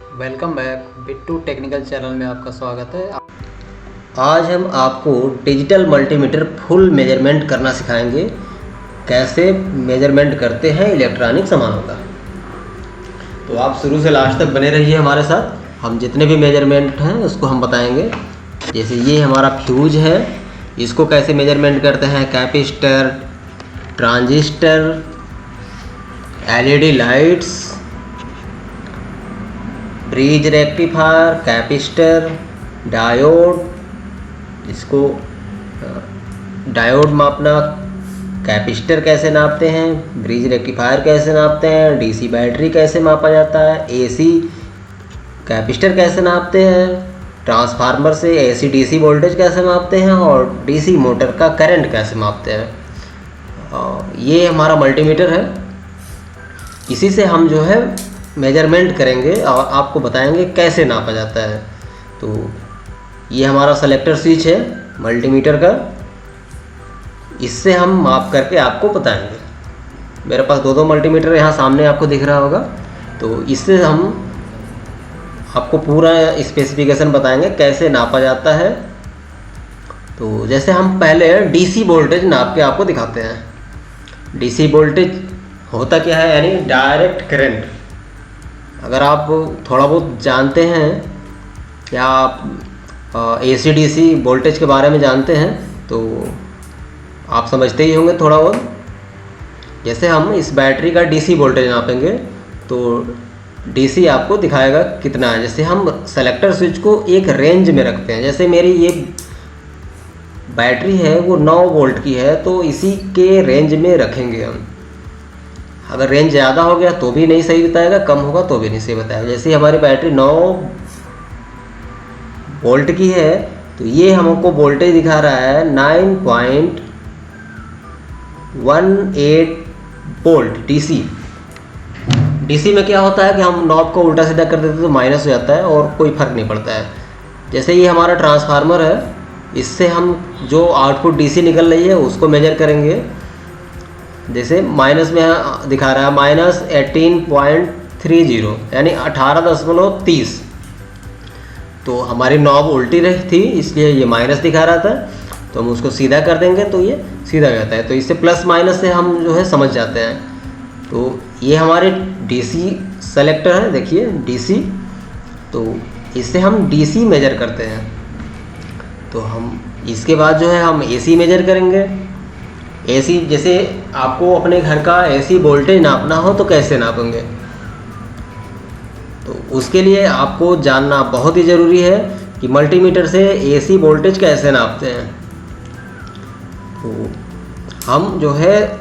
Welcome back Bittu technical channel में आपका स्वागत है। आज हम आपको डिजिटल मल्टीमीटर फुल मेजरमेंट करना सिखाएंगे। कैसे मेजरमेंट करते हैं इलेक्ट्रॉनिक सामानों का। तो आप शुरू से लास्ट तक बने रहिए हमारे साथ। हम जितने भी मेजरमेंट हैं उसको हम बताएंगे। जैसे ये हमारा फ्यूज है, इसको कैसे मेजरमेंट करते हैं। Capacitor, transistor, LED lights, bridge rectifier, capacitor, diode, इसको डायोड मापना, कैपेसिटर कैसे नापते हैं, ब्रिज रेक्टिफायर कैसे नापते हैं, डीसी बैटरी कैसे मापा जाता है, एसी कैपेसिटर कैसे नापते हैं, ट्रांसफार्मर से एसी डीसी वोल्टेज कैसे मापते हैं और डीसी मोटर का करंट कैसे मापते हैं। ये हमारा मल्टीमीटर है। इसी से हम जो है मेजरमेंट करेंगे और आपको बताएंगे कैसे नापा जाता है। तो ये हमारा सेलेक्टर स्विच है मल्टीमीटर का, इससे हम माप करके आपको बताएंगे। मेरे पास दो मल्टीमीटर यहाँ सामने आपको दिख रहा होगा। तो इससे हम आपको पूरा स्पेसिफिकेशन बताएंगे कैसे नापा जाता है। तो जैसे हम पहले डीसी वोल्टेज नाप के आपको दिखाते हैं। डीसी वोल्टेज होता क्या है, यानी डायरेक्ट करंट। अगर आप थोड़ा बहुत जानते हैं या आप एसी डीसी वोल्टेज के बारे में जानते हैं तो आप समझते ही होंगे थोड़ा बहुत। जैसे हम इस बैटरी का डीसी वोल्टेज नापेंगे तो डीसी आपको दिखाएगा कितना है। जैसे हम सेलेक्टर स्विच को एक रेंज में रखते हैं। जैसे मेरी ये बैटरी है वो 9 वोल्ट की है, तो इसी के रेंज में रखेंगे हम। अगर रेंज ज़्यादा हो गया तो भी नहीं सही बताएगा, कम होगा तो भी नहीं सही बताएगा। जैसे हमारी बैटरी 9 वोल्ट की है तो ये हमको वोल्टेज दिखा रहा है 9.18 वोल्ट डीसी। डीसी में क्या होता है कि हम नॉब को उल्टा सीधा कर देते तो माइनस हो जाता है और कोई फ़र्क नहीं पड़ता है। जैसे ये हमारा ट्रांसफार्मर है, इससे हम जो आउटपुट डीसी निकल रही है उसको मेजर करेंगे। जैसे माइनस में दिखा रहा है -18.30 यानी 18.30। तो हमारी नॉब उल्टी रही थी इसलिए ये माइनस दिखा रहा था, तो हम उसको सीधा कर देंगे तो ये सीधा जाता है। तो इससे प्लस माइनस से हम जो है समझ जाते हैं। तो ये हमारे डीसी सेलेक्टर है, देखिए डीसी। तो इससे हम डीसी मेजर करते हैं। तो हम इसके बाद जो है हम एसी मेजर करेंगे। एसी, जैसे आपको अपने घर का एसी वोल्टेज नापना हो तो कैसे नापेंगे, तो उसके लिए आपको जानना बहुत ही ज़रूरी है कि मल्टीमीटर से एसी वोल्टेज कैसे नापते हैं। तो हम जो है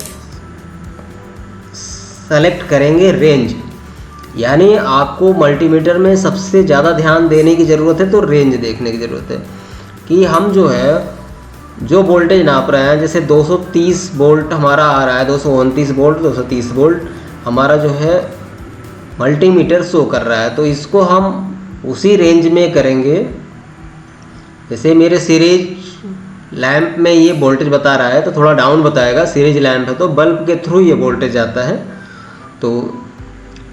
सेलेक्ट करेंगे रेंज, यानी आपको मल्टीमीटर में सबसे ज़्यादा ध्यान देने की ज़रूरत है। तो रेंज देखने की ज़रूरत है कि हम जो है जो वोल्टेज नाप रहे हैं। जैसे 230 वोल्ट हमारा आ रहा है, 229 वोल्ट, 230 वोल्ट हमारा जो है मल्टीमीटर शो कर रहा है। तो इसको हम उसी रेंज में करेंगे। जैसे मेरे सीरीज लैंप में ये वोल्टेज बता रहा है तो थोड़ा डाउन बताएगा। सीरीज लैंप है तो बल्ब के थ्रू ये वोल्टेज आता है। तो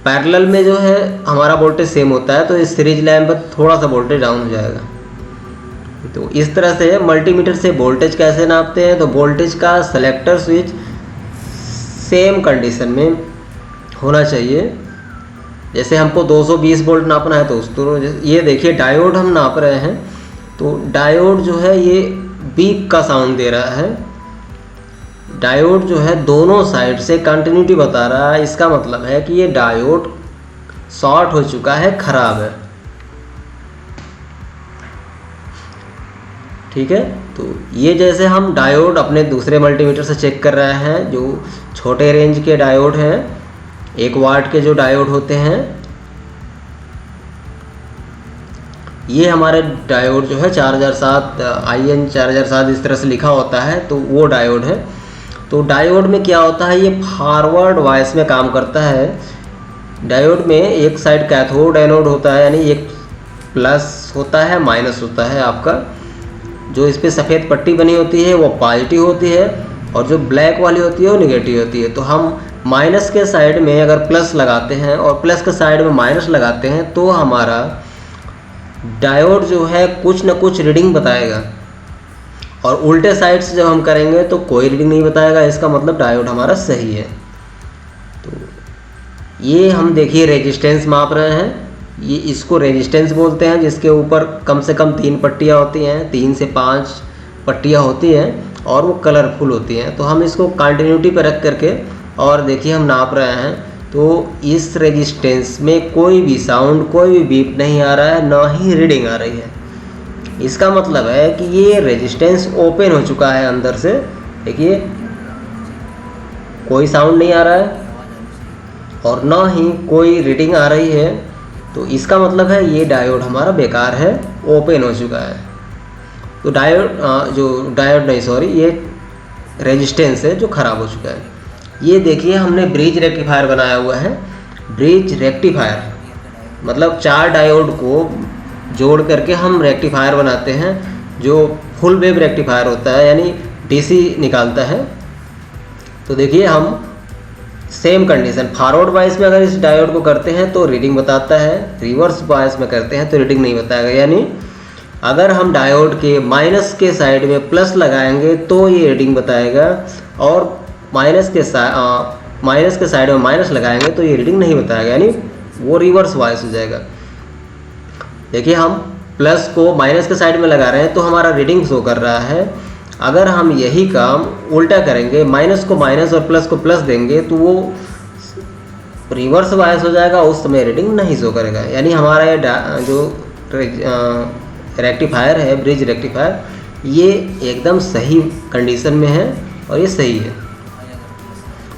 पैरेलल में जो है हमारा वोल्टेज सेम होता है, तो इस सीरीज लैंप पर थोड़ा सा वोल्टेज डाउन हो जाएगा। तो इस तरह से मल्टीमीटर से वोल्टेज कैसे नापते हैं। तो वोल्टेज का सेलेक्टर स्विच सेम कंडीशन में होना चाहिए। जैसे हमको 220 वोल्ट नापना है तो उसको ये देखिए डायोड हम नाप रहे हैं। तो डायोड जो है ये बीप का साउंड दे रहा है। डायोड जो है दोनों साइड से कंटिन्यूटी बता रहा है। इसका मतलब है कि ये डायोड शॉर्ट हो चुका है, ख़राब है। ठीक है। तो ये जैसे हम डायोड अपने दूसरे मल्टीमीटर से चेक कर रहे हैं, जो छोटे रेंज के डायोड हैं, 1 वाट के जो डायोड होते हैं, ये हमारे डायोड जो है 4007 IN 4007 इस तरह से लिखा होता है, तो वो डायोड है। तो डायोड में क्या होता है, ये फॉरवर्ड वॉइस में काम करता है। डायोड में एक साइड कैथोड एनोड होता है, यानी एक प्लस होता है, माइनस होता है आपका। जो इस पर सफ़ेद पट्टी बनी होती है वो पॉजिटिव होती है और जो ब्लैक वाली होती है वो निगेटिव होती है। तो हम माइनस के साइड में अगर प्लस लगाते हैं और प्लस के साइड में माइनस लगाते हैं तो हमारा डायोड जो है कुछ ना कुछ रीडिंग बताएगा, और उल्टे साइड से जब हम करेंगे तो कोई रीडिंग नहीं बताएगा। इसका मतलब डायोड हमारा सही है। तो ये हम देखिए रेजिस्टेंस माप रहे हैं, ये इसको रेजिस्टेंस बोलते हैं, जिसके ऊपर कम से कम 3 पट्टियाँ होती हैं, 3 से 5 पट्टियाँ होती हैं और वो कलरफुल होती हैं। तो हम इसको कंटिन्यूटी पर रख करके और देखिए हम नाप रहे हैं, तो इस रेजिस्टेंस में कोई भी साउंड, कोई भी बीप नहीं आ रहा है, ना ही रीडिंग आ रही है। इसका मतलब है कि ये रेजिस्टेंस ओपन हो चुका है अंदर से। देखिए कोई साउंड नहीं आ रहा है और ना ही कोई रीडिंग आ रही है, तो इसका मतलब है ये डायोड हमारा बेकार है, ओपन हो चुका है। तो ये रेजिस्टेंस है जो ख़राब हो चुका है। ये देखिए हमने ब्रिज रेक्टिफायर बनाया हुआ है। ब्रिज रेक्टिफायर मतलब 4 डायोड को जोड़ करके हम रेक्टिफायर बनाते हैं, जो फुल वेव रेक्टिफायर होता है, यानी डीसी निकालता है। तो देखिए हम सेम कंडीशन, फॉरवर्ड बायस में अगर इस डायोड को करते हैं तो रीडिंग बताता है, रिवर्स बायस में करते हैं तो रीडिंग नहीं बताएगा। यानी अगर हम डायोड के माइनस के साइड में प्लस लगाएंगे तो ये रीडिंग बताएगा, और माइनस के साइड में माइनस लगाएंगे तो ये रीडिंग नहीं बताएगा, यानी वो रिवर्स बायस हो जाएगा। देखिए हम प्लस को माइनस के साइड में लगा रहे हैं तो हमारा रीडिंग शो कर रहा है। अगर हम यही काम उल्टा करेंगे, माइनस को माइनस और प्लस को प्लस देंगे तो वो रिवर्स बायस हो जाएगा, उस समय रीडिंग नहीं शो करेगा। यानी हमारा ये जो रेक्टिफायर है, ब्रिज रेक्टिफायर, ये एकदम सही कंडीशन में है और ये सही है।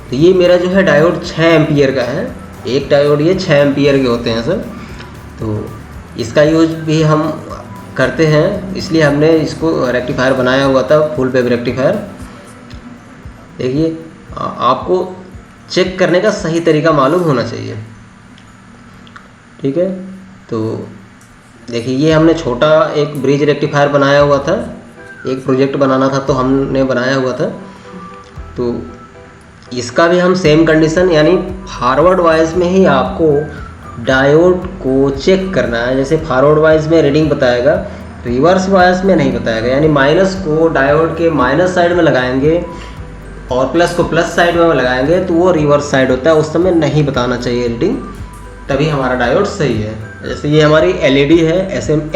तो ये मेरा जो है डायोड 6 एम्पियर का है। एक डायोड ये 6 एम्पियर के होते हैं सर। तो इसका यूज भी हम करते हैं, इसलिए हमने इसको रेक्टिफायर बनाया हुआ था, फुल वेव रेक्टिफायर। देखिए आपको चेक करने का सही तरीका मालूम होना चाहिए, ठीक है। तो देखिए ये हमने छोटा एक ब्रिज रेक्टिफायर बनाया हुआ था, एक प्रोजेक्ट बनाना था तो हमने बनाया हुआ था। तो इसका भी हम सेम कंडीशन, यानी फॉरवर्ड वाइज में ही आपको डायोड को चेक करना है। जैसे फॉरवर्ड वाइज में रीडिंग बताएगा, रिवर्स वाइज में नहीं बताएगा। यानी माइनस को डायोड के माइनस साइड में लगाएंगे और प्लस को प्लस साइड में लगाएंगे तो वो रिवर्स साइड होता है, उस समय नहीं बताना चाहिए रीडिंग, तभी हमारा डायोड सही है। जैसे ये हमारी एलईडी है, एसएमडी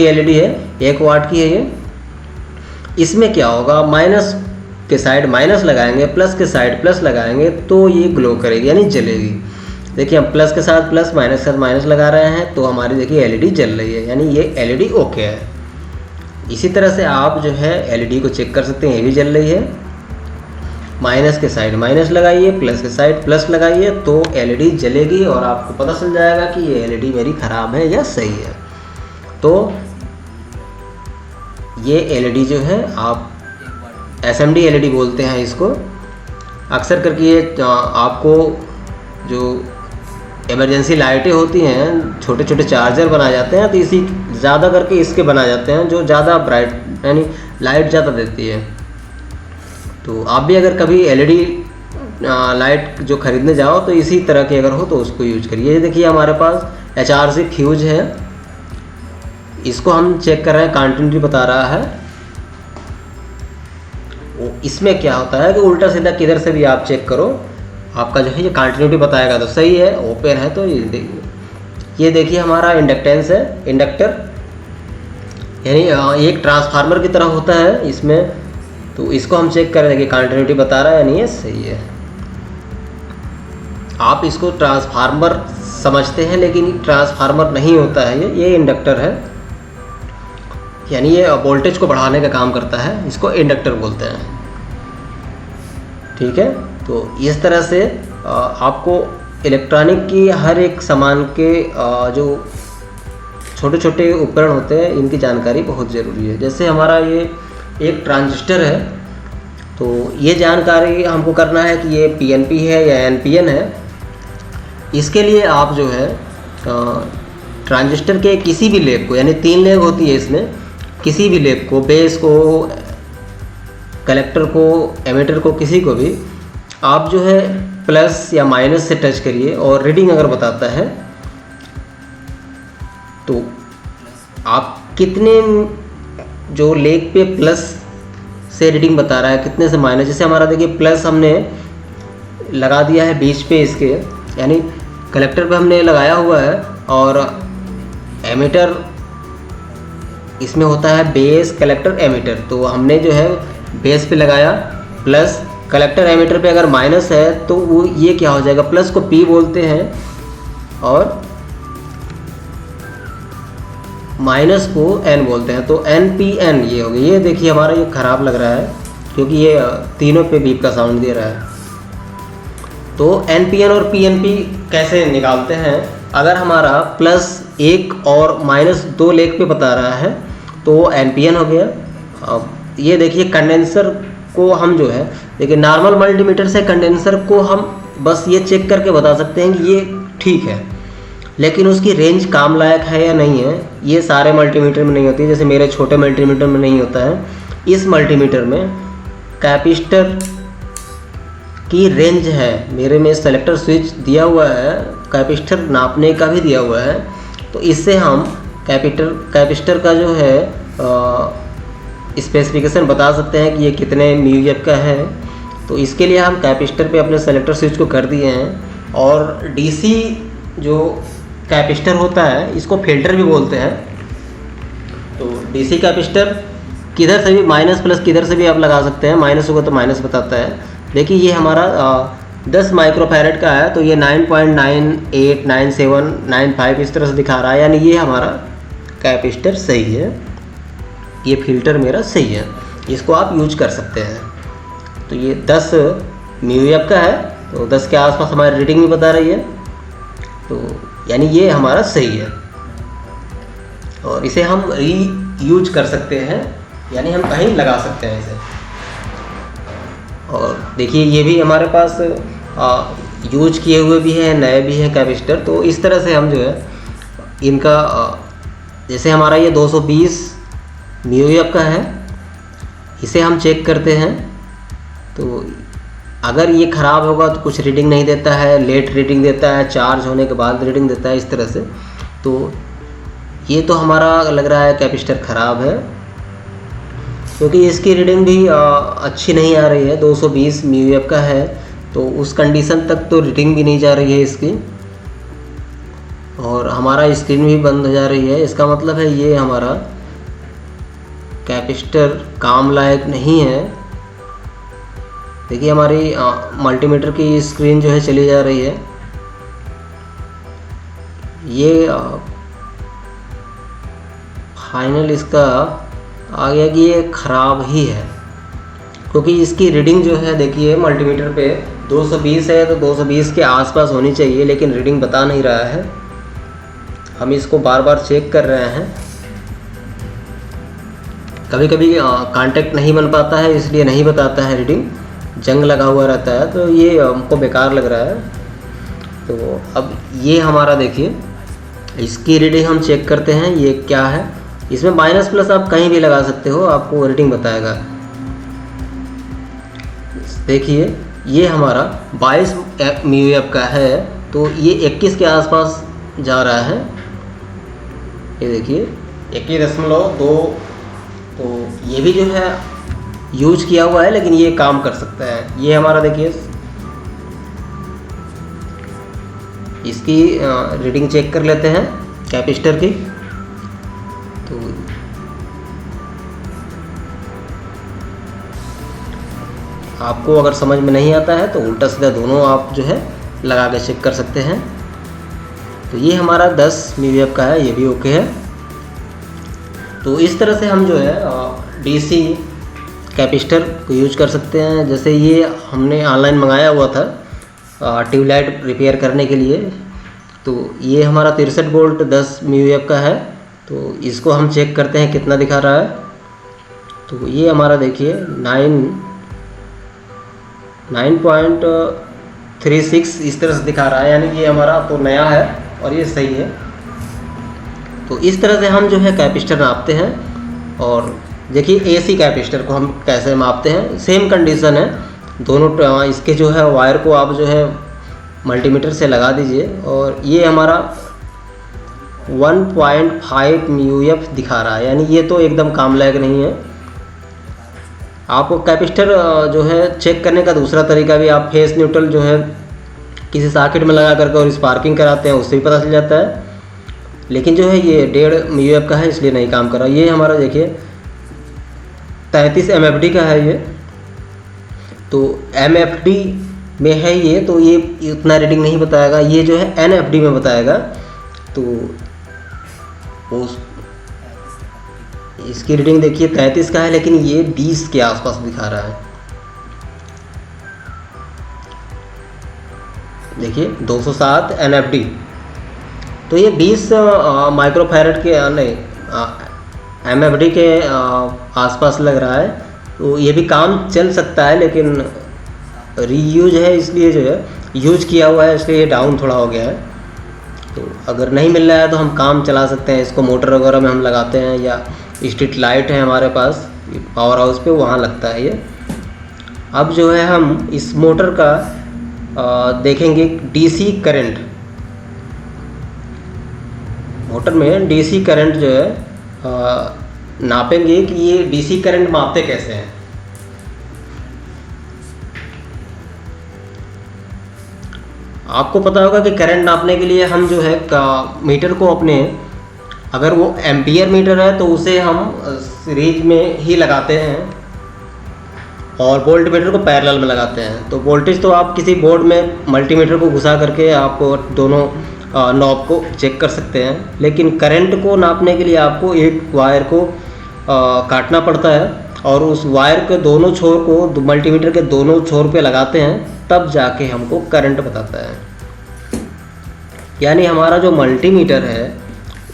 एलईडी है, 1 वाट की है ये। इसमें क्या होगा, माइनस के साइड माइनस लगाएंगे, प्लस के साइड प्लस लगाएंगे तो ये ग्लो करेगी, यानी जलेगी। देखिए हम प्लस के साथ प्लस, माइनस के साथ माइनस लगा रहे हैं तो हमारी देखिए एलईडी जल रही है, यानी ये एलईडी ओके है। इसी तरह से आप जो है एलईडी को चेक कर सकते हैं, ये भी जल रही है। माइनस के साइड माइनस लगाइए, प्लस के साइड प्लस लगाइए तो एलईडी जलेगी और आपको पता चल जाएगा कि ये एलईडी मेरी ख़राब है या सही है। तो ये एलईडी जो है आप एसएमडी एलईडी बोलते हैं इसको। अक्सर करके ये आपको जो इमरजेंसी लाइटें होती हैं, छोटे छोटे चार्जर बनाए जाते हैं, तो इसी ज़्यादा करके इसके बनाए जाते हैं जो ज़्यादा ब्राइट यानी लाइट ज़्यादा देती है। तो आप भी अगर कभी एलईडी लाइट जो ख़रीदने जाओ तो इसी तरह की अगर हो तो उसको यूज करिए। ये देखिए हमारे पास HRC फ्यूज है, इसको हम चेक कर रहे हैं, कंटिन्यूटी बता रहा है। इसमें क्या होता है कि उल्टा सीधा किधर से भी आप चेक करो, आपका जो है ये कंटिन्यूटी बताएगा तो सही है, ओपन है तो ये देखिए हमारा इंडक्टेंस है, इंडक्टर यानी एक ट्रांसफार्मर की तरह होता है इसमें। तो इसको हम चेक कर रहे हैं कि कंटिन्यूटी बता रहा है यानी ये सही है। आप इसको ट्रांसफार्मर समझते हैं लेकिन ट्रांसफार्मर नहीं होता है, ये इंडक्टर है, यानी ये वोल्टेज को बढ़ाने का काम करता है, इसको इंडक्टर बोलते हैं, ठीक है। तो इस तरह से आपको इलेक्ट्रॉनिक की हर एक सामान के जो छोटे छोटे उपकरण होते हैं इनकी जानकारी बहुत ज़रूरी है। जैसे हमारा ये एक ट्रांजिस्टर है, तो ये जानकारी हमको करना है कि ये पीएनपी है या एनपीएन है। इसके लिए आप जो है ट्रांजिस्टर के किसी भी लेग को, यानी 3 लेग होती है इसमें, किसी भी लेग को, बेस को, कलेक्टर को, एमिटर को, किसी को भी आप जो है प्लस या माइनस से टच करिए और रीडिंग अगर बताता है तो आप कितने जो लेग पे प्लस से रीडिंग बता रहा है, कितने से माइनस। जैसे हमारा देखिए प्लस हमने लगा दिया है बीच पे इसके, यानी कलेक्टर पे हमने लगाया हुआ है, और एमीटर इसमें होता है बेस कलेक्टर एमीटर। तो हमने जो है बेस पे लगाया प्लस, कलेक्टर एमीटर पे अगर माइनस है तो वो ये क्या हो जाएगा, प्लस को P बोलते हैं और माइनस को N बोलते हैं। तो NPN ये हो गया। ये देखिए हमारा ये ख़राब लग रहा है क्योंकि ये तीनों पे बीप का साउंड दे रहा है। तो NPN और PNP कैसे निकालते हैं, अगर हमारा प्लस 1 और माइनस 2 लेग पे बता रहा है तो वो NPN हो गया। अब ये देखिए कंडेंसर को हम जो है, देखिए नॉर्मल मल्टीमीटर से कंडेंसर को हम बस ये चेक करके बता सकते हैं कि ये ठीक है, लेकिन उसकी रेंज काम लायक है या नहीं है ये सारे मल्टीमीटर में नहीं होती है। जैसे मेरे छोटे मल्टीमीटर में नहीं होता है। इस मल्टीमीटर में कैपेसिटर की रेंज है, मेरे में सेलेक्टर स्विच दिया हुआ है, कैपेसिटर नापने का भी दिया हुआ है। तो इससे हम कैपेसिटर का जो है स्पेसिफिकेशन बता सकते हैं कि ये कितने म्यूएफ का है। तो इसके लिए हम कैपेसिटर पे अपने सेलेक्टर स्विच को कर दिए हैं। और डीसी जो कैपेसिटर होता है इसको फिल्टर भी बोलते हैं। तो डीसी कैपेसिटर किधर से भी माइनस प्लस किधर से भी आप लगा सकते हैं, माइनस होगा तो माइनस बताता है। देखिए ये हमारा 10 माइक्रोफैरेड का है, तो ये 9.989795 इस तरह से दिखा रहा है, यानी ये हमारा कैपेसिटर सही है, ये फिल्टर मेरा सही है, इसको आप यूज कर सकते हैं। तो ये 10 म्यूएफ का है, तो 10 के आसपास हमारी रीडिंग भी बता रही है, तो यानी ये हमारा सही है। और इसे हम यूज कर सकते हैं, यानी हम कहीं लगा सकते हैं इसे। और देखिए ये भी हमारे पास यूज किए हुए भी हैं, नए भी हैं कैपेसिटर। तो इस तरह से हम जो है इनका जैसे हमारा ये 220 म्यूएफ का है, इसे हम चेक करते हैं। तो अगर ये ख़राब होगा तो कुछ रीडिंग नहीं देता है, लेट रीडिंग देता है, चार्ज होने के बाद रीडिंग देता है, इस तरह से। तो ये तो हमारा लग रहा है कैपेसिटर ख़राब है, क्योंकि इसकी रीडिंग भी अच्छी नहीं आ रही है। 220 म्यूएफ का है, तो उस कंडीशन तक तो रीडिंग भी नहीं जा रही है इसकी, और हमारा स्क्रीन भी बंद हो जा रही है। इसका मतलब है ये हमारा कैपेसिटर काम लायक नहीं है। देखिए हमारी मल्टीमीटर की स्क्रीन जो है चली जा रही है। ये फाइनल इसका आ गया कि ये ख़राब ही है, क्योंकि इसकी रीडिंग जो है देखिए मल्टीमीटर पे 220 है, तो 220 के आसपास होनी चाहिए, लेकिन रीडिंग बता नहीं रहा है। हम इसको बार बार चेक कर रहे हैं, कभी कभी कांटेक्ट नहीं बन पाता है, इसलिए नहीं बताता है रीडिंग, जंग लगा हुआ रहता है, तो ये हमको बेकार लग रहा है। तो अब ये हमारा देखिए इसकी रीडिंग हम चेक करते हैं, ये क्या है। इसमें माइनस प्लस आप कहीं भी लगा सकते हो, आपको रीडिंग बताएगा। देखिए ये हमारा 22 म्यूएफ का है, तो ये 21 के आसपास जा रहा है। ये देखिए 21.2, तो ये भी जो है यूज किया हुआ है, लेकिन ये काम कर सकता है। ये हमारा देखिए इसकी रीडिंग चेक कर लेते हैं कैपेसिटर की। तो आपको अगर समझ में नहीं आता है तो उल्टा सीधा दोनों आप जो है लगा के चेक कर सकते हैं। तो ये हमारा 10 म्यूएफ का है, ये भी ओके है। तो इस तरह से हम जो है डीसी कैपेसिटर को यूज कर सकते हैं। जैसे ये हमने ऑनलाइन मंगाया हुआ था ट्यूबलाइट रिपेयर करने के लिए, तो ये हमारा 63 वोल्ट 10 म्यूएफ का है। तो इसको हम चेक करते हैं कितना दिखा रहा है। तो ये हमारा देखिए 9.36 इस तरह से दिखा रहा है, यानी कि ये हमारा तो नया है और ये सही है। तो इस तरह से हम जो है कैपेसिटर नापते हैं। और देखिए एसी कैपेसिटर को हम कैसे मापते हैं, सेम कंडीशन है। दोनों इसके जो है वायर को आप जो है मल्टीमीटर से लगा दीजिए और ये हमारा 1.5 म्यूएफ दिखा रहा है, यानी ये तो एकदम काम लायक नहीं है। आपको कैपेसिटर जो है चेक करने का दूसरा तरीका भी, आप फेस न्यूट्रल जो है किसी सॉकेट में लगा करके और स्पार्किंग कराते हैं, उससे भी पता चल जाता है। लेकिन जो है ये 1.5 म्यूएफ का है, इसलिए नहीं काम कर रहा। ये हमारा देखिए 33 MFD का है ये, तो MFD में है ये, तो ये उतना रीडिंग नहीं बताएगा। ये जो है NFD में बताएगा, तो उस इसकी रीडिंग देखिए 33 का है, लेकिन ये 20 के आसपास दिखा रहा है। देखिए 207 NFD, तो ये 20 माइक्रोफैरड के नहीं MFD के आसपास लग रहा है। तो ये भी काम चल सकता है, लेकिन रीयूज है इसलिए जो है यूज किया हुआ है, इसलिए ये डाउन थोड़ा हो गया है। तो अगर नहीं मिल रहा है तो हम काम चला सकते हैं इसको, मोटर वगैरह में हम लगाते हैं, या स्ट्रीट लाइट है हमारे पास पावर हाउस पे, वहाँ लगता है ये। अब जो है हम इस मोटर का देखेंगे DC करंट। मोटर में DC करंट जो है नापेंगे कि ये DC करंट मापते कैसे हैं। आपको पता होगा कि करंट नापने के लिए हम जो है मीटर को अपने, अगर वो एम्पियर मीटर है तो उसे हम सीरीज में ही लगाते हैं, और वोल्ट मीटर को पैरेलल में लगाते हैं। तो वोल्टेज तो आप किसी बोर्ड में मल्टीमीटर को घुसा करके आप दोनों नॉब को चेक कर सकते हैं, लेकिन करंट को नापने के लिए आपको एक वायर को काटना पड़ता है, और उस वायर के दोनों छोर को मल्टीमीटर के दोनों छोर पे लगाते हैं, तब जाके हमको करंट बताता है। यानी हमारा जो मल्टीमीटर है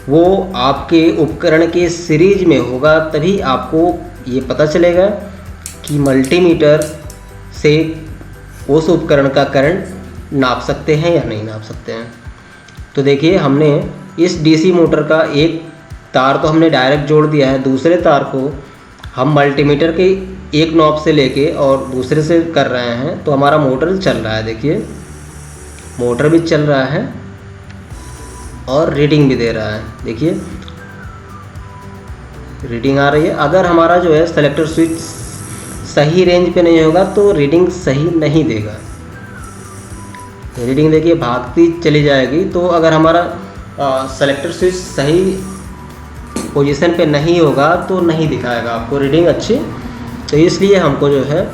वो आपके उपकरण के सीरीज में होगा, तभी आपको ये पता चलेगा कि मल्टीमीटर से उस उपकरण का करंट नाप सकते हैं या नहीं नाप सकते हैं। तो देखिए हमने इस DC मोटर का एक तार तो हमने डायरेक्ट जोड़ दिया है, दूसरे तार को हम मल्टीमीटर के एक नॉब से लेके और दूसरे से कर रहे हैं, तो हमारा मोटर चल रहा है। देखिए मोटर भी चल रहा है और रीडिंग भी दे रहा है। देखिए रीडिंग आ रही है। अगर हमारा जो है सेलेक्टर स्विच सही रेंज पे नहीं होगा तो रीडिंग सही नहीं देगा। रीडिंग देखिए भागती चली जाएगी। तो अगर हमारा सेलेक्टर स्विच सही पोजीशन पे नहीं होगा तो नहीं दिखाएगा आपको रीडिंग अच्छी। तो इसलिए हमको जो है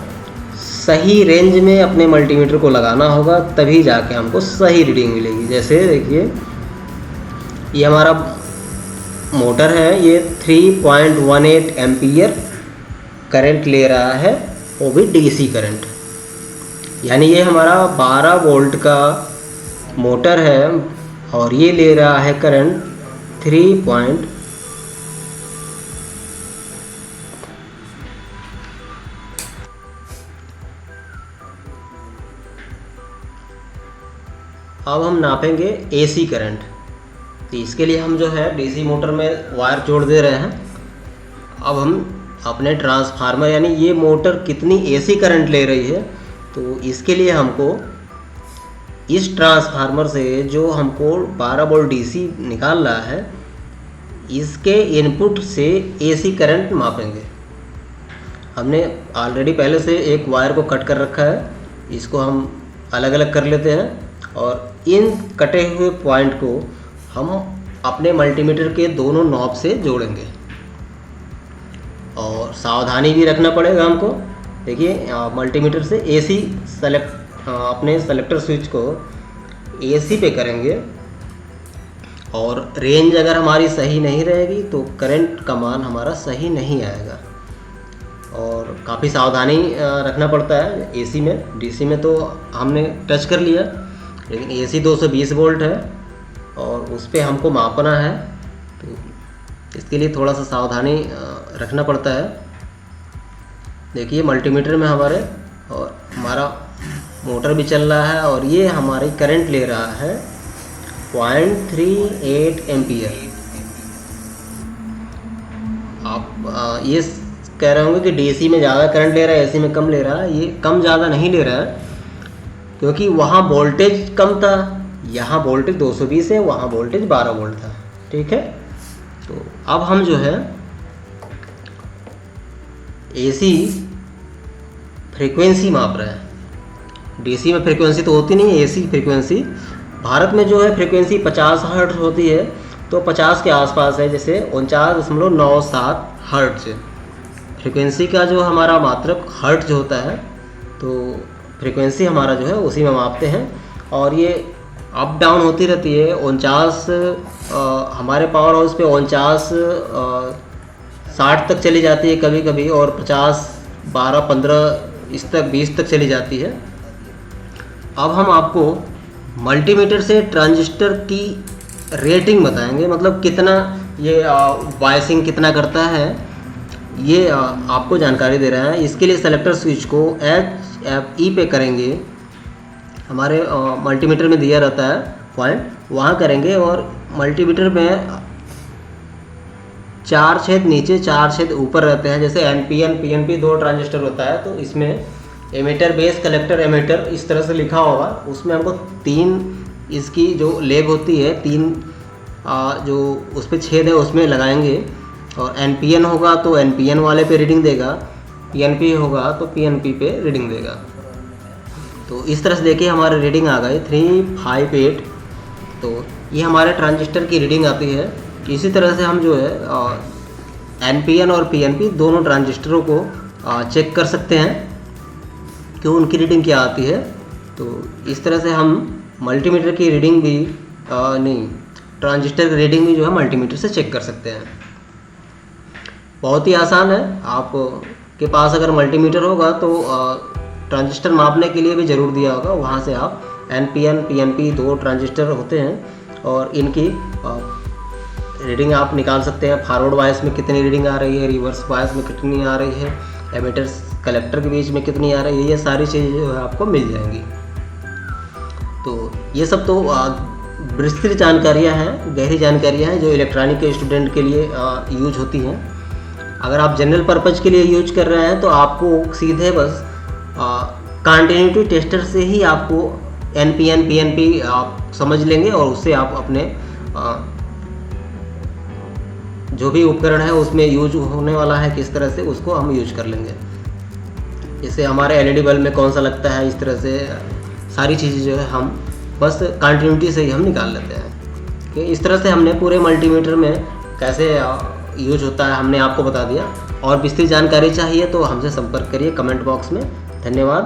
सही रेंज में अपने मल्टीमीटर को लगाना होगा, तभी जाके हमको सही रीडिंग मिलेगी। जैसे देखिए ये हमारा मोटर है, ये 3.18 एम्पियर करंट ले रहा है, वो भी DC करंट। यानी ये हमारा 12 वोल्ट का मोटर है और ये ले रहा है करंट 3. अब हम नापेंगे AC करंट। तो इसके लिए हम जो है DC मोटर में वायर जोड़ दे रहे हैं। अब हम अपने ट्रांसफार्मर, यानी ये मोटर कितनी AC करंट ले रही है, तो इसके लिए हमको इस ट्रांसफार्मर से जो हमको 12 वोल्ट DC निकाल रहा है, इसके इनपुट से AC करंट मापेंगे। हमने ऑलरेडी पहले से एक वायर को कट कर रखा है, इसको हम अलग अलग कर लेते हैं और इन कटे हुए पॉइंट को हम अपने मल्टीमीटर के दोनों नॉब से जोड़ेंगे। और सावधानी भी रखना पड़ेगा हमको। देखिए मल्टीमीटर से AC अपने सेलेक्टर स्विच को AC पे करेंगे, और रेंज अगर हमारी सही नहीं रहेगी तो करंट का मान हमारा सही नहीं आएगा। और काफ़ी सावधानी रखना पड़ता है AC में। DC में तो हमने टच कर लिया, लेकिन AC 220 वोल्ट है और उस पर हमको मापना है, तो इसके लिए थोड़ा सा सावधानी रखना पड़ता है। देखिए मल्टीमीटर में हमारे और हमारा मोटर भी चल रहा है, और ये हमारी करंट ले रहा है 0.38 एम्पियर। आप ये कह रहे होंगे कि डीसी में ज़्यादा करंट ले रहा है, एसी में कम ले रहा है। ये कम ज़्यादा नहीं ले रहा है, क्योंकि वहाँ वोल्टेज कम था, यहाँ वोल्टेज 220 है, वहाँ वोल्टेज 12 वोल्ट था। ठीक है, तो अब हम जो है एसी फ्रीक्वेंसी माप रहे हैं। डीसी में फ्रीक्वेंसी तो होती नहीं है, एसी फ्रीक्वेंसी भारत में जो है फ्रीक्वेंसी 50 हर्ट्ज होती है, तो 50 के आसपास है, जैसे 49.97 हर्ट्ज फ्रीक्वेंसी का जो हमारा मात्रक हर्ट्ज होता है। तो फ्रीक्वेंसी हमारा जो है उसी में मापते हैं, और ये अप डाउन होती रहती है। 49 हमारे पावर हाउस पे 49 60 तक चली जाती है कभी कभी, और 50 12 15 इस तक 20 तक चली जाती है। अब हम आपको मल्टीमीटर से ट्रांजिस्टर की रेटिंग बताएंगे, मतलब कितना ये वाइसिंग कितना करता है, ये आपको जानकारी दे रहे हैं। इसके लिए सेलेक्टर स्विच को HFE पे करेंगे, हमारे मल्टीमीटर में दिया रहता है पॉइंट, वहाँ करेंगे, और मल्टीमीटर में 4 छेद नीचे 4 छेद ऊपर रहते हैं। जैसे NPN PNP 2 ट्रांजिस्टर होता है, तो इसमें एमीटर बेस कलेक्टर एमीटर इस तरह से लिखा होगा। उसमें हमको 3 इसकी जो लेग होती है, 3 जो उस पर छेद है उसमें लगाएंगे, और NPN होगा तो NPN वाले पे रीडिंग देगा, PNP होगा तो PNP पे रीडिंग देगा। तो इस तरह से देखिए हमारे रीडिंग आ गई 358। तो ये हमारे ट्रांजिस्टर की रीडिंग आती है। इसी तरह से हम जो है NPN और PNP दोनों ट्रांजिस्टरों को चेक कर सकते हैं कि उनकी रीडिंग क्या आती है। तो इस तरह से हम मल्टीमीटर की रीडिंग भी ट्रांजिस्टर की रीडिंग भी जो है मल्टीमीटर से चेक कर सकते हैं। बहुत ही आसान है। आप के पास अगर मल्टीमीटर होगा तो ट्रांजिस्टर मापने के लिए भी ज़रूर दिया होगा, वहाँ से आप NPN PNP 2 ट्रांजिस्टर होते हैं और इनकी रीडिंग आप निकाल सकते हैं। फॉरवर्ड वाइस में कितनी रीडिंग आ रही है, रिवर्स वाइस में कितनी आ रही है, एमीटर्स कलेक्टर के बीच में कितनी आ रही है, ये सारी चीज़ें जो है आपको मिल जाएंगी। तो ये सब तो विस्तृत जानकारियाँ हैं, गहरी जानकारियाँ हैं जो इलेक्ट्रॉनिक के स्टूडेंट के लिए यूज होती हैं। अगर आप जनरल पर्पज़ के लिए यूज कर रहे हैं तो आपको सीधे बस कंटिन्यूटी टेस्टर से ही आपको NPN PNP आप समझ लेंगे, और उससे आप अपने जो भी उपकरण है उसमें यूज होने वाला है किस तरह से, उसको हम यूज कर लेंगे। जैसे हमारे LED बल्ब में कौन सा लगता है, इस तरह से सारी चीज़ें जो है हम बस कंटिन्यूटी से ही हम निकाल लेते हैं कि इस तरह से हमने पूरे मल्टीमीटर में कैसे यूज होता है हमने आपको बता दिया। और विस्तृत जानकारी चाहिए तो हमसे संपर्क करिए कमेंट बॉक्स में। धन्यवाद।